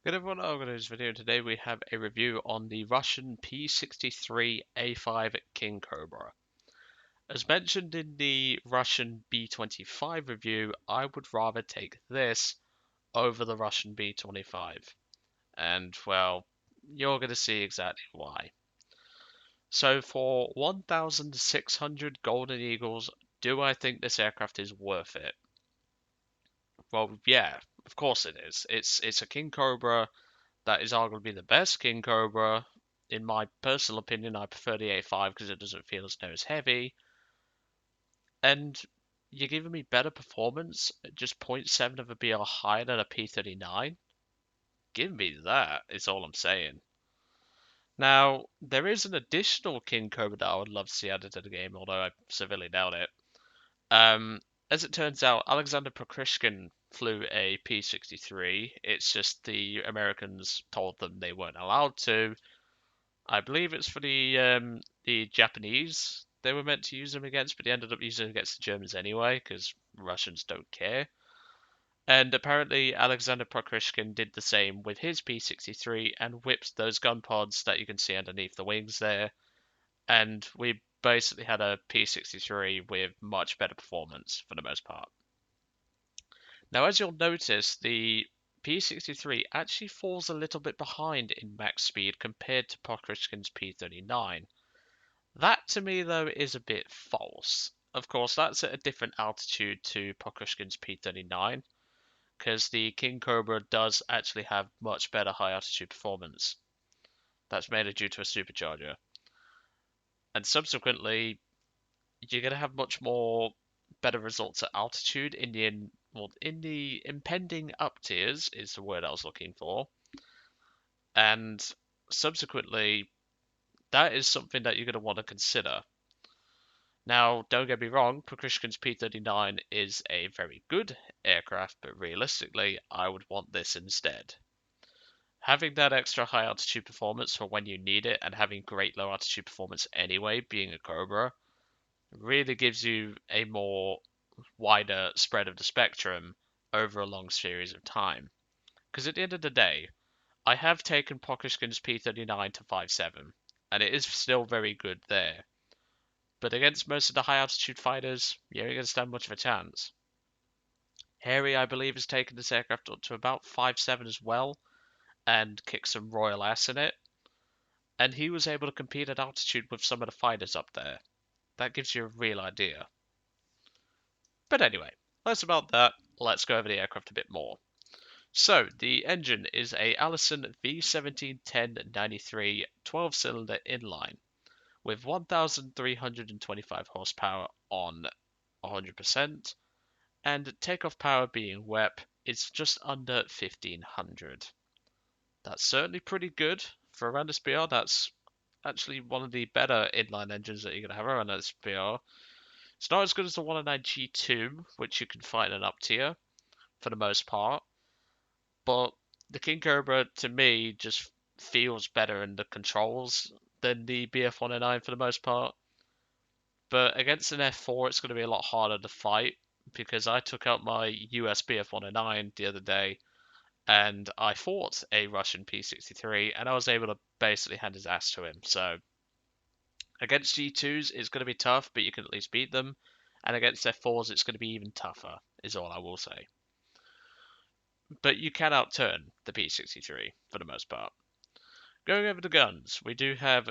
Good everyone, I'm going to do this video. Today we have a review on the Russian P-63 A-5 King Cobra. As mentioned in the Russian B-25 review, I would rather take this over the Russian B-25. And, well, you're going to see exactly why. So for 1,600 Golden Eagles, do I think this aircraft is worth it? Well, yeah, of course it is. It's a King Cobra. That is arguably the best King Cobra. In my personal opinion, I prefer the A5 because it doesn't feel as nose heavy. And you're giving me better performance at just zero point 0.7 of a BR higher than a P-39? Give me that, is all I'm saying. Now, there is an additional King Cobra that I would love to see added to the game, although I severely doubt it. Um, as it turns out, Alexander Prokrushkin flew a P-63. It's just the Americans told them they weren't allowed to. I believe it's for the Japanese they were meant to use them against, but they ended up using them against the Germans anyway, because Russians don't care. And apparently Alexander Prokrushkin did the same with his P-63 and whipped those gun pods that you can see underneath the wings there. And we basically had a P-63 with much better performance for the most part. Now, as you'll notice, the P-63 actually falls a little bit behind in max speed compared to Prokrushkin's P-39. That to me, though, is a bit false. Of course, that's at a different altitude to Prokrushkin's P-39, because the King Cobra does actually have much better high altitude performance. That's mainly due to a supercharger. And subsequently, you're going to have much more better results at altitude in the impending up tiers is the word I was looking for. And subsequently, that is something that you're going to want to consider. Now, don't get me wrong, Prokrushkin's P-39 is a very good aircraft, but realistically, I would want this instead. Having that extra high altitude performance for when you need it and having great low altitude performance anyway, being a Cobra, really gives you a more wider spread of the spectrum over a long series of time. Because at the end of the day, I have taken Prokrushkin's P-39 to 5.7, and it is still very good there. But against most of the high altitude fighters, you ain't going to stand much of a chance. Harry, I believe, has taken this aircraft up to about 5.7 as well and kicked some royal ass in it. And he was able to compete at altitude with some of the fighters up there. That gives you a real idea. But anyway, less about that. Let's go over the aircraft a bit more. So, the engine is a Allison V17-1093 12-cylinder inline with 1,325 horsepower on 100%, and takeoff power being WEP is just under 1,500. That's certainly pretty good for around this BR. That's actually one of the better inline engines that you're going to have around this BR. It's not as good as the 109 G2, which you can find in an up tier for the most part, but the King Cobra to me just feels better in the controls than the BF109 for the most part. But against an F4, it's going to be a lot harder to fight because I took out my US BF109 the other day and I fought a Russian P-63 and I was able to basically hand his ass to him. So against G2s, it's going to be tough, but you can at least beat them. And against F4s, it's going to be even tougher, is all I will say. But you can outturn the P-63 for the most part. Going over the guns, we do have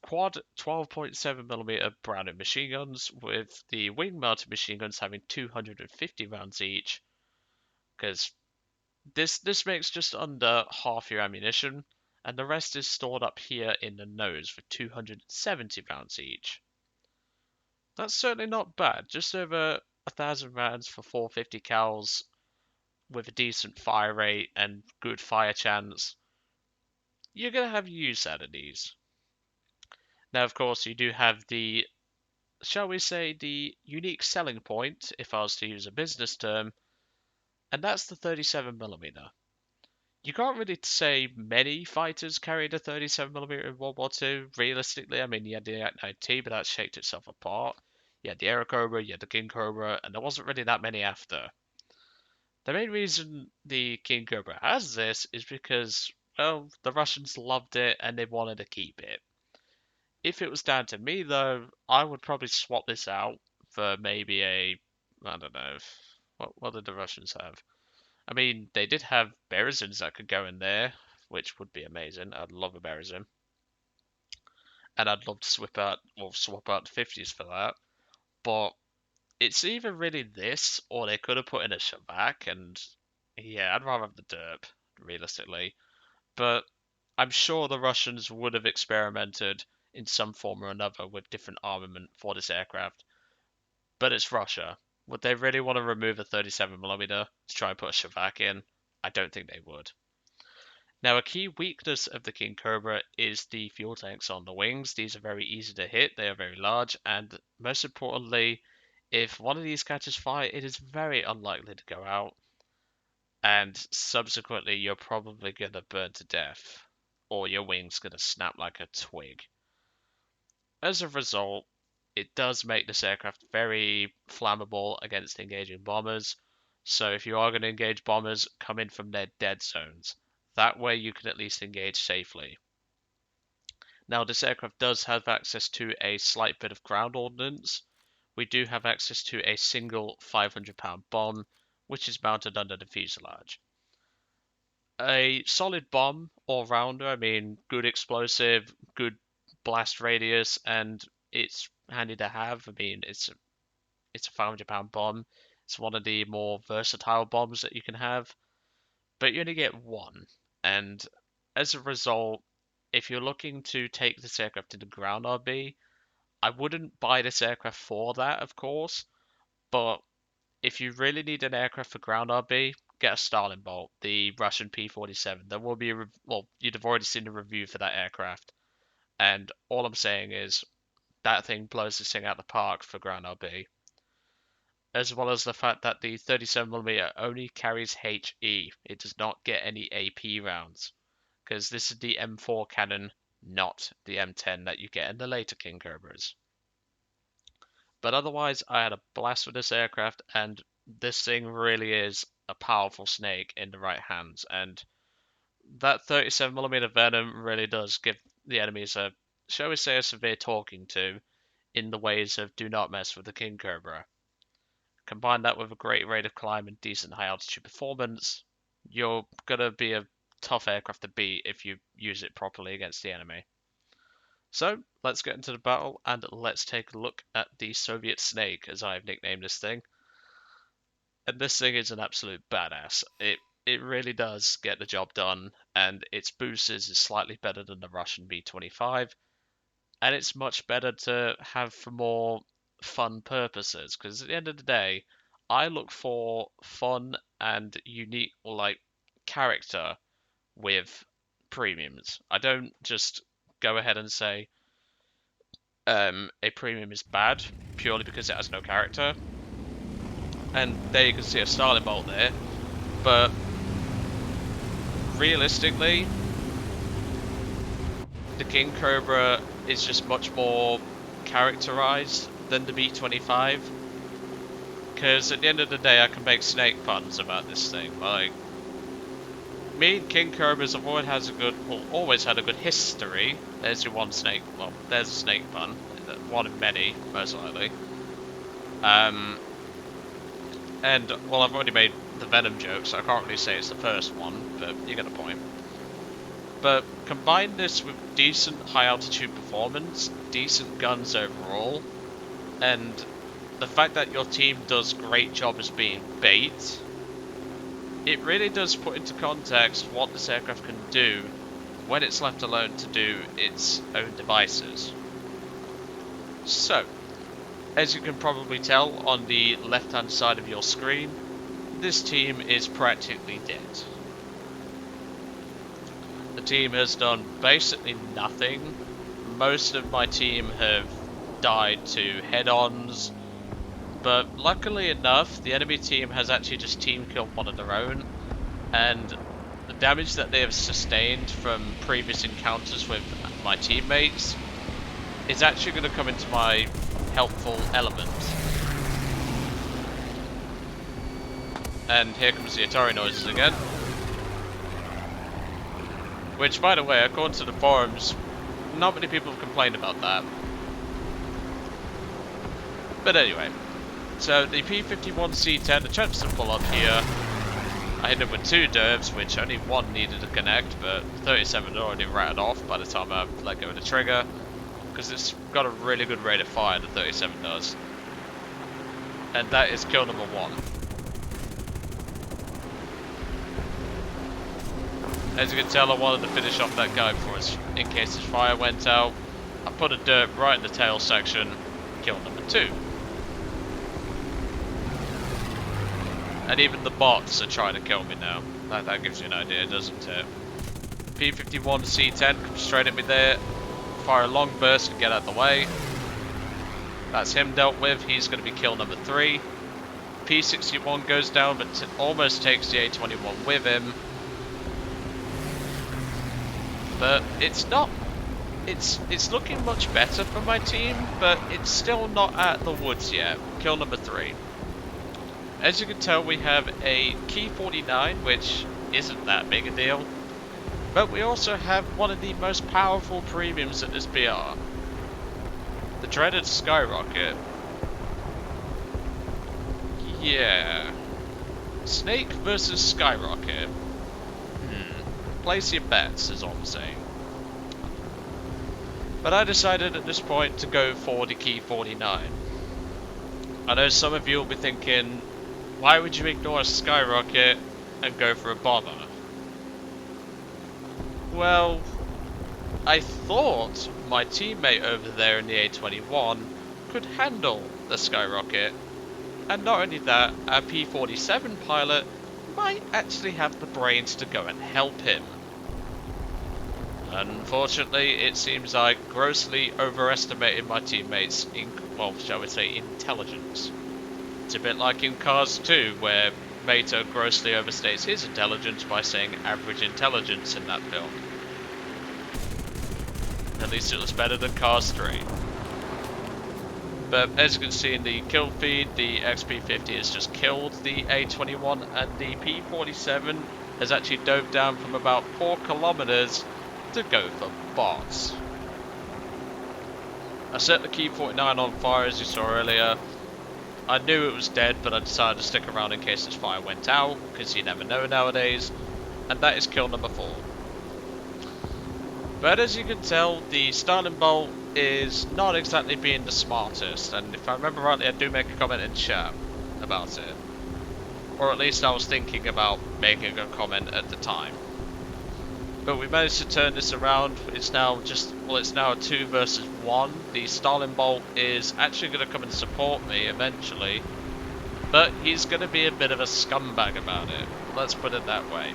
quad 12.7mm Browning machine guns, with the wing-mounted machine guns having 250 rounds each, because this makes just under half your ammunition, and the rest is stored up here in the nose for 270 rounds each. That's certainly not bad, just over 1,000 rounds for 450 cals with a decent fire rate and good fire chance. You're going to have use out of these. Now, of course, you do have the, shall we say, the unique selling point, if I was to use a business term, and that's the 37mm. You can't really say many fighters carried a 37mm in World War II, realistically. I mean, you had the Act-9T, but that shaped itself apart. You had the Aero Cobra, you had the King Cobra, and there wasn't really that many after. The main reason the King Cobra has this is because, well, the Russians loved it and they wanted to keep it. If it was down to me, though, I would probably swap this out for maybe I don't know, what did the Russians have? I mean, they did have Berizins that could go in there, which would be amazing. I'd love a Berizin. And I'd love to swap out the 50s for that. But it's either really this, or they could have put in a Shavak, and yeah, I'd rather have the Derp, realistically. But I'm sure the Russians would have experimented in some form or another with different armament for this aircraft. But it's Russia. Would they really want to remove a 37mm to try and put a Shavak in? I don't think they would. Now, a key weakness of the King Cobra is the fuel tanks on the wings. These are very easy to hit, they are very large, and most importantly, if one of these catches fire, it is very unlikely to go out, and subsequently, you're probably going to burn to death, or your wing's going to snap like a twig. As a result, it does make this aircraft very flammable against engaging bombers. So if you are going to engage bombers, come in from their dead zones. That way you can at least engage safely. Now this aircraft does have access to a slight bit of ground ordnance. We do have access to a single 500-pound bomb, which is mounted under the fuselage. A solid bomb all-rounder, I mean, good explosive, good blast radius, and it's handy to have. I mean, it's a 500-pound bomb. It's one of the more versatile bombs that you can have, but you only get one. And as a result, if you're looking to take this aircraft into ground RB, I wouldn't buy this aircraft for that, of course, but if you really need an aircraft for ground RB, get a Stalin Bolt, the Russian P-47. There will be well, you'd have already seen a review for that aircraft, and all I'm saying is that thing blows this thing out the park for ground RB. As well as the fact that the 37mm only carries HE. It does not get any AP rounds, because this is the M4 cannon, not the M10 that you get in the later King Cobras. But otherwise, I had a blast with this aircraft, and this thing really is a powerful snake in the right hands. And that 37mm Venom really does give the enemies a, shall we say, a severe talking to in the ways of do not mess with the King Cobra. Combine that with a great rate of climb and decent high altitude performance, you're gonna be a tough aircraft to beat if you use it properly against the enemy. So let's get into the battle and let's take a look at the Soviet Snake, as I've nicknamed this thing. And this thing is an absolute badass. It really does get the job done, and its boosters is slightly better than the Russian B-25, and it's much better to have for more fun purposes, because at the end of the day, I look for fun and unique, like, character with premiums. I don't just go ahead and say a premium is bad purely because it has no character. And there you can see a Stalin Bolt there, but realistically, the King Cobra is just much more characterized than the B-25. Because at the end of the day, I can make snake puns about this thing. Like, me and King Cobras have always had a good history. There's your one snake. Well, there's a snake pun. One of many, most likely. And well, I've already made the Venom joke, so I can't really say it's the first one, but you get the point. But combine this with decent high altitude performance, decent guns overall, and the fact that your team does great job as being bait, it really does put into context what this aircraft can do when it's left alone to do its own devices. So, as you can probably tell on the left hand side of your screen, this team is practically dead. The team has done basically nothing. Most of my team have died to head-ons, but luckily enough, the enemy team has actually just team killed one of their own, and the damage that they have sustained from previous encounters with my teammates is actually going to come into my helpful element. And here comes the Atari noises again. Which, by the way, according to the forums, not many people have complained about that. But anyway, so the P-51C10 attempts to pull up here. I hit him with 2 derps, which only one needed to connect, but 37 had already ratted off by the time I let go of the trigger, because it's got a really good rate of fire, the 37 does. And that is kill number 1. As you can tell, I wanted to finish off that guy before in case his fire went out. I put a derp right in the tail section, kill number 2. And even the bots are trying to kill me now. That gives you an idea, doesn't it? P-51C10 comes straight at me there. Fire a long burst and get out of the way. That's him dealt with. He's going to be kill number 3. P-61 goes down, but almost takes the A-21 with him. But it's not... It's looking much better for my team, but it's still not at the woods yet. Kill number 3. As you can tell, we have a Key 49, which isn't that big a deal. But we also have one of the most powerful premiums at this BR. The dreaded Skyrocket. Yeah. Snake versus Skyrocket. Place your bets, is all I'm saying. But I decided at this point to go for the Key 49. I know some of you will be thinking, why would you ignore a Skyrocket and go for a bomber? Well, I thought my teammate over there in the A-21 could handle the Skyrocket. And not only that, our P-47 pilot might actually have the brains to go and help him. Unfortunately, it seems I grossly overestimated my teammates' well, shall we say, intelligence. It's a bit like in Cars 2, where Mato grossly overstates his intelligence by saying average intelligence in that film. At least it was better than Cars 3. But as you can see in the kill feed, the XP50 has just killed the A-21, and the P-47 has actually dove down from about 4 kilometers to go for bots. I set the Key 49 on fire, as you saw earlier. I knew it was dead, but I decided to stick around in case its fire went out, because you never know nowadays. And that is kill number 4. But as you can tell, the Starling Bolt is not exactly being the smartest, and if I remember rightly, I do make a comment in chat about it. Or at least I was thinking about making a comment at the time. But we managed to turn this around. It's now it's now a 2 versus 1. The Starling Bolt is actually going to come and support me eventually, but he's going to be a bit of a scumbag about it. Let's put it that way.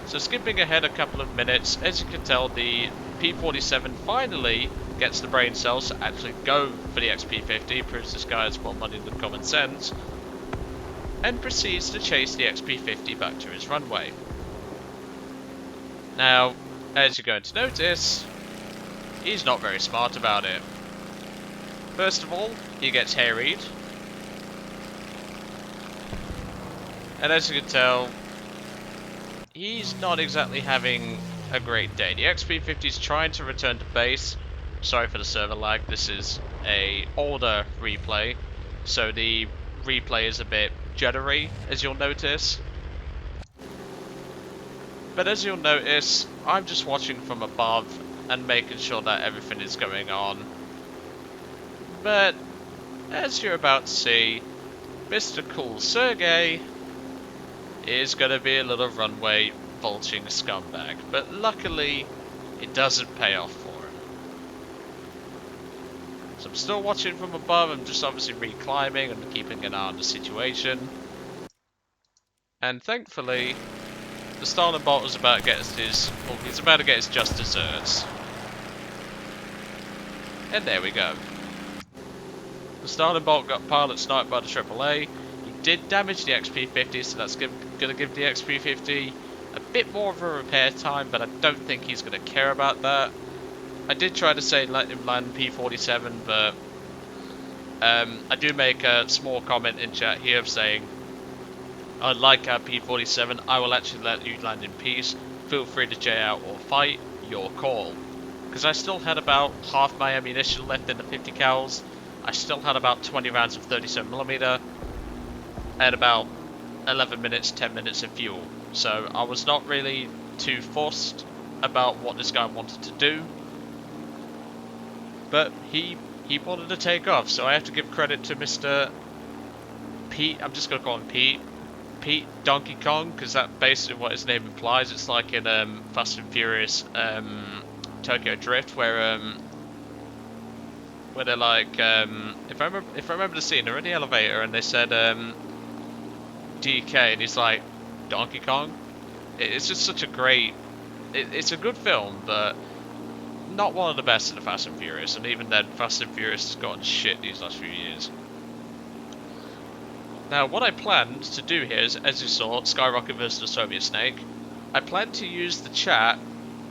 So skipping ahead a couple of minutes, as you can tell, the P-47 finally gets the brain cells to actually go for the XP-50, proves this guy has more money than common sense, and proceeds to chase the XP-50 back to his runway. Now, as you're going to notice, he's not very smart about it. First of all, he gets harried. And as you can tell, he's not exactly having a great day. The XP-50 is trying to return to base. Sorry for the server lag, this is a older replay, so the replay is a bit jittery, as you'll notice. But as you'll notice, I'm just watching from above and making sure that everything is going on. But, as you're about to see, Mr. Cool Sergey is going to be a little runway vulturing scumbag. But luckily, it doesn't pay off for him. So I'm still watching from above, I'm just obviously reclimbing and keeping an eye on the situation. And thankfully, the Starling Bolt was about to get his, well, he's about to get his just desserts. And there we go. The Starling Bolt got pilot sniped by the AAA. He did damage the XP-50, so that's going to give the XP-50 a bit more of a repair time, but I don't think he's going to care about that. I did try to say let him land P-47, but I do make a small comment in chat here of saying Unlike our P-47, I will actually let you land in peace. Feel free to J out or fight, your call. Because I still had about half my ammunition left in the 50 cals. I still had about 20 rounds of 37mm and about 11 minutes, 10 minutes of fuel. So I was not really too fussed about what this guy wanted to do. But he wanted to take off, so I have to give credit to Mr. Pete. I'm just going to call him Pete Donkey Kong, because that's basically what his name implies. It's like in Fast and Furious Tokyo Drift, where they're like, if I remember the scene, they're in the elevator and they said DK, and he's like, Donkey Kong. It's just such a great. It's a good film, but not one of the best in the Fast and Furious. And even then, Fast and Furious has gotten shit these last few years. Now, what I planned to do here is, as you saw, Skyrocket versus the Soviet Snake. I planned to use the chat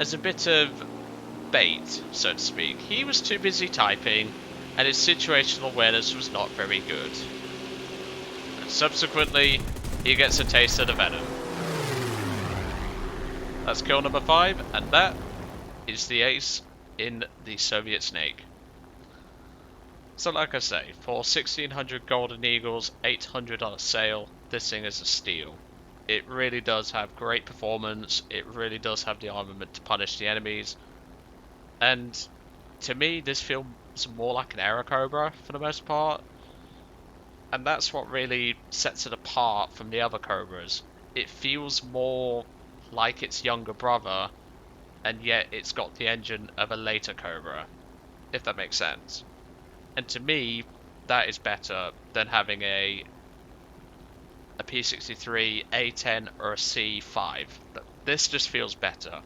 as a bit of bait, so to speak. He was too busy typing, and his situational awareness was not very good. And subsequently, he gets a taste of the venom. That's kill number 5, and that is the ace in the Soviet Snake. So like I say, for 1600 Golden Eagles, 800 on a sale, this thing is a steal. It really does have great performance, it really does have the armament to punish the enemies, and to me this feels more like an Aero Cobra for the most part, and that's what really sets it apart from the other Cobras. It feels more like its younger brother, and yet it's got the engine of a later Cobra, if that makes sense. And to me, that is better than having a P-63, A-10 or a C-5. This just feels better.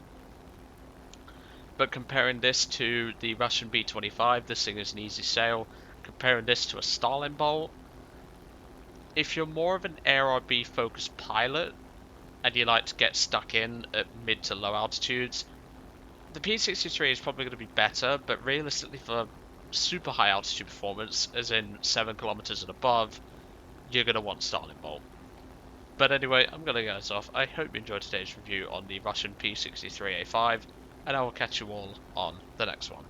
But comparing this to the Russian B-25, this thing is an easy sale. Comparing this to a Stalin Bolt, if you're more of an ARB focused pilot and you like to get stuck in at mid to low altitudes, the P-63 is probably going to be better, but realistically for super high altitude performance, as in 7 kilometers and above, you're going to want Stalin Bolt. But anyway, I'm going to get us off. I hope you enjoyed today's review on the Russian P-63 A5, and I will catch you all on the next one.